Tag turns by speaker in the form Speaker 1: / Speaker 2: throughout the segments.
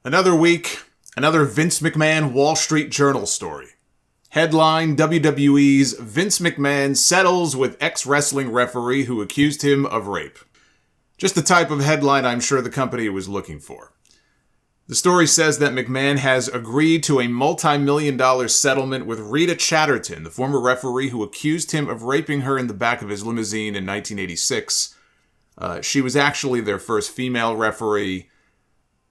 Speaker 1: Another week, another Vince McMahon Wall Street Journal story. Headline: WWE's Vince McMahon settles with ex-wrestling referee who accused him of rape. Just the type of headline I'm sure the company was looking for. The story says that McMahon has agreed to a multi-million-dollar settlement with Rita Chatterton, the former referee who accused him of raping her in the back of his limousine in 1986. She was actually their first female referee.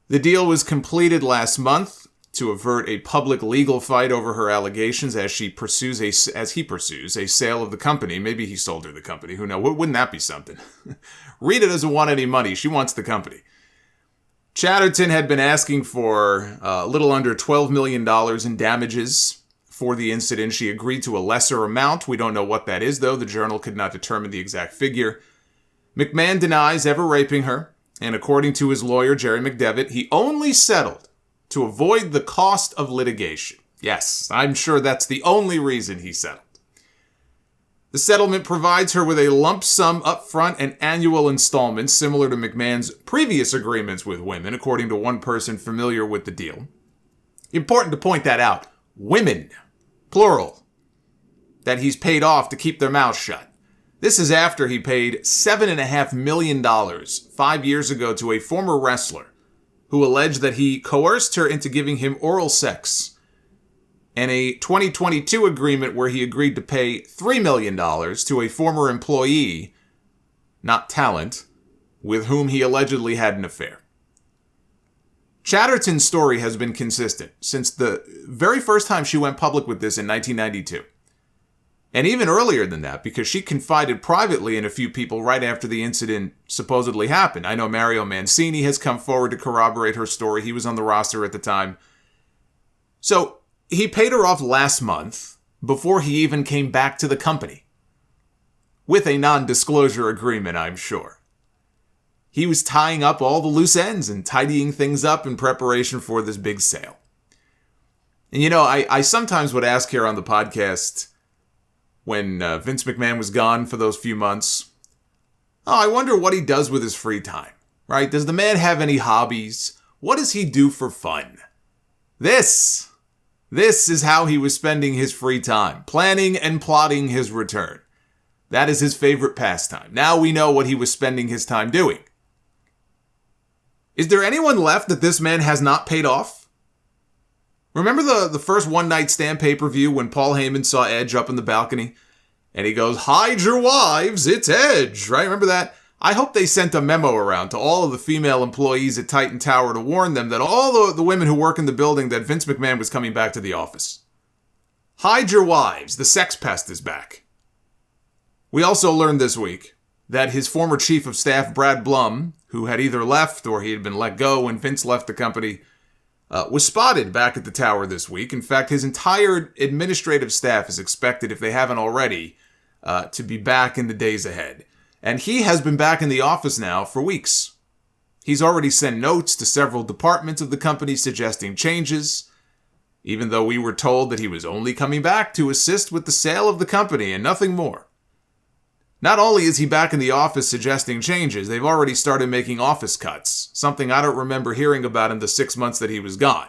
Speaker 1: The deal was completed last month to avert a public legal fight over her allegations as he pursues a sale of the company. Maybe he sold her the company. Who knows? Wouldn't that be something? Rita doesn't want any money. She wants the company. Chatterton had been asking for a little under $12 million in damages for the incident. She agreed to a lesser amount. We don't know what that is, though. The Journal could not determine the exact figure. McMahon denies ever raping her, and according to his lawyer, Jerry McDevitt, he only settled to avoid the cost of litigation. Yes, I'm sure that's the only reason he settled. The settlement provides her with a lump sum upfront and annual installments similar to McMahon's previous agreements with women, according to one person familiar with the deal. Important to point that out. Women, plural, that he's paid off to keep their mouths shut. This is after he paid $7.5 million 5 years ago to a former wrestler who alleged that he coerced her into giving him oral sex, and a 2022 agreement where he agreed to pay $3 million to a former employee, not talent, with whom he allegedly had an affair. Chatterton's story has been consistent since the very first time she went public with this in 1992. And even earlier than that, because she confided privately in a few people right after the incident supposedly happened. I know Mario Mancini has come forward to corroborate her story. He was on the roster at the time. So he paid her off last month before he even came back to the company. With a non-disclosure agreement, I'm sure. He was tying up all the loose ends and tidying things up in preparation for this big sale. And you know, I sometimes would ask here on the podcast, when Vince McMahon was gone for those few months, I wonder what he does with his free time, right? Does the man have any hobbies? What does he do for fun? This is how he was spending his free time, planning and plotting his return. That is his favorite pastime. Now we know what he was spending his time doing. Is there anyone left that this man has not paid off? Remember the first One Night Stand pay-per-view when Paul Heyman saw Edge up in the balcony? And he goes, "Hide your wives, it's Edge," right? Remember that? I hope they sent a memo around to all of the female employees at Titan Tower to warn them that all the women who work in the building that Vince McMahon was coming back to the office. Hide your wives, the sex pest is back. We also learned this week that his former chief of staff, Brad Blum, who had either left or he had been let go when Vince left the company, was spotted back at the tower this week. In fact, his entire administrative staff is expected, if they haven't already, to be back in the days ahead. And he has been back in the office now for weeks. He's already sent notes to several departments of the company suggesting changes, even though we were told that he was only coming back to assist with the sale of the company and nothing more. Not only is he back in the office suggesting changes, they've already started making office cuts, something I don't remember hearing about in the 6 months that he was gone.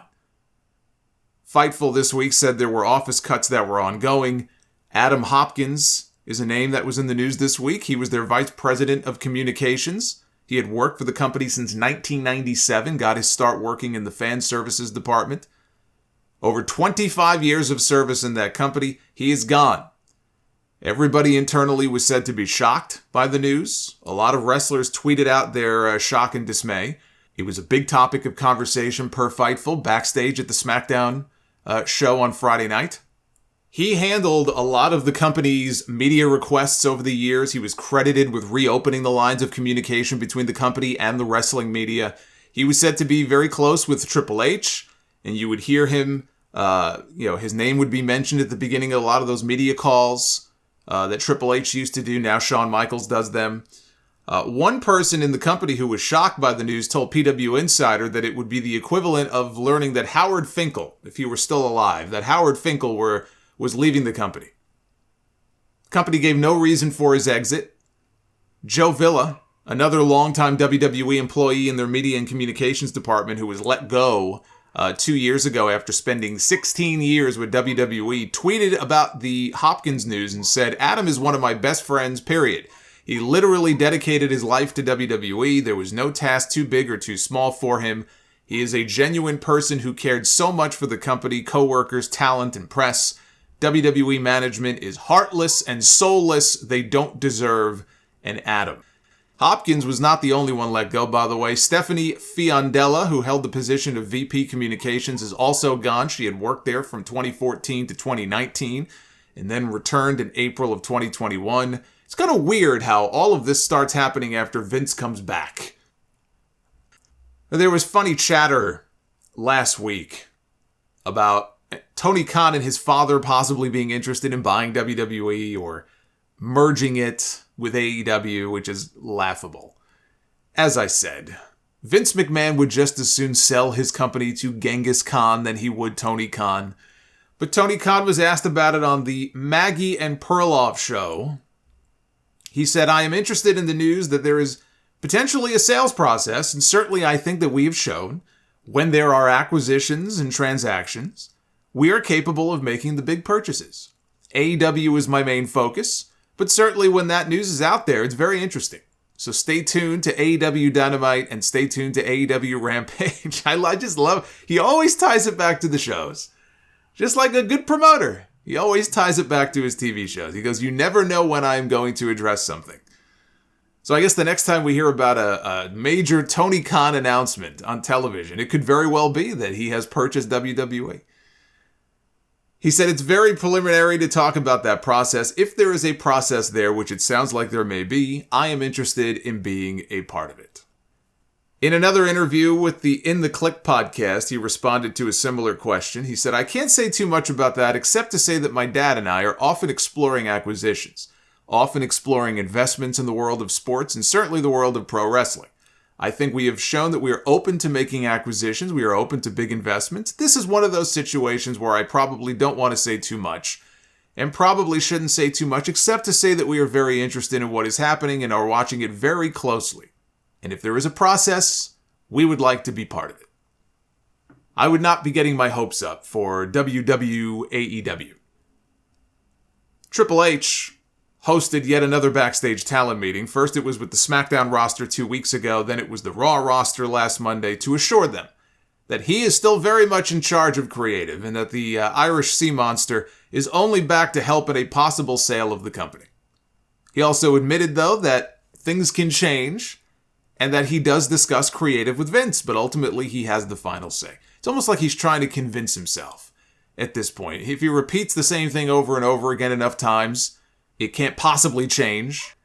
Speaker 1: Fightful this week said there were office cuts that were ongoing. Adam Hopkins is a name that was in the news this week. He was their vice president of communications. He had worked for the company since 1997, got his start working in the fan services department. Over 25 years of service in that company, he is gone. Everybody internally was said to be shocked by the news. A lot of wrestlers tweeted out their shock and dismay. It was a big topic of conversation per Fightful backstage at the SmackDown show on Friday night. He handled a lot of the company's media requests over the years. He was credited with reopening the lines of communication between the company and the wrestling media. He was said to be very close with Triple H, and you would hear him, his name would be mentioned at the beginning of a lot of those media calls that Triple H used to do. Now Shawn Michaels does them. One person in the company who was shocked by the news told PW Insider that it would be the equivalent of learning that Howard Finkel, if he were still alive, that Howard Finkel was leaving the company. The company gave no reason for his exit. Joe Villa, Another longtime WWE employee in their media and communications department who was let go 2 years ago after spending 16 years with WWE tweeted about the Hopkins news and said, "Adam is one of my best friends, period. He literally dedicated his life to WWE. There was no task too big or too small for him. He is a genuine person who cared so much for the company, co-workers, talent, and press. WWE management is heartless and soulless. They don't deserve an Adam." Hopkins was not the only one let go, by the way. Stephanie Fiondella, who held the position of VP Communications, is also gone. She had worked there from 2014 to 2019 and then returned in April of 2021. It's kind of weird how all of this starts happening after Vince comes back. There was funny chatter last week about Tony Khan and his father possibly being interested in buying WWE or merging it with AEW, which is laughable. As I said, Vince McMahon would just as soon sell his company to Genghis Khan than he would Tony Khan. But Tony Khan was asked about it on the Maggie and Perloff show. He said, "I am interested in the news that there is potentially a sales process, and certainly I think that we have shown when there are acquisitions and transactions, we are capable of making the big purchases. AEW is my main focus, but certainly when that news is out there, it's very interesting. So stay tuned to AEW Dynamite and stay tuned to AEW Rampage." I just love, he always ties it back to the shows. Just like a good promoter. He always ties it back to his TV shows. He goes, "You never know when I'm going to address something." So I guess the next time we hear about a major Tony Khan announcement on television, it could very well be that he has purchased WWE. He said it's very preliminary to talk about that process. If there is a process there, which it sounds like there may be, I am interested in being a part of it. In another interview with the In the Click podcast, he responded to a similar question. He said, "I can't say too much about that except to say that my dad and I are often exploring acquisitions, often exploring investments in the world of sports and certainly the world of pro wrestling. I think we have shown that we are open to making acquisitions. We are open to big investments. This is one of those situations where I probably don't want to say too much and probably shouldn't say too much except to say that we are very interested in what is happening and are watching it very closely. And if there is a process, we would like to be part of it." I would not be getting my hopes up for WWAEW. Triple H hosted yet another backstage talent meeting. First it was with the SmackDown roster 2 weeks ago, then it was the Raw roster last Monday to assure them that he is still very much in charge of creative and that the Irish Sea Monster is only back to help in a possible sale of the company. He also admitted, though, that things can change and that he does discuss creative with Vince, but ultimately he has the final say. It's almost like he's trying to convince himself at this point. If he repeats the same thing over and over again enough times, it can't possibly change.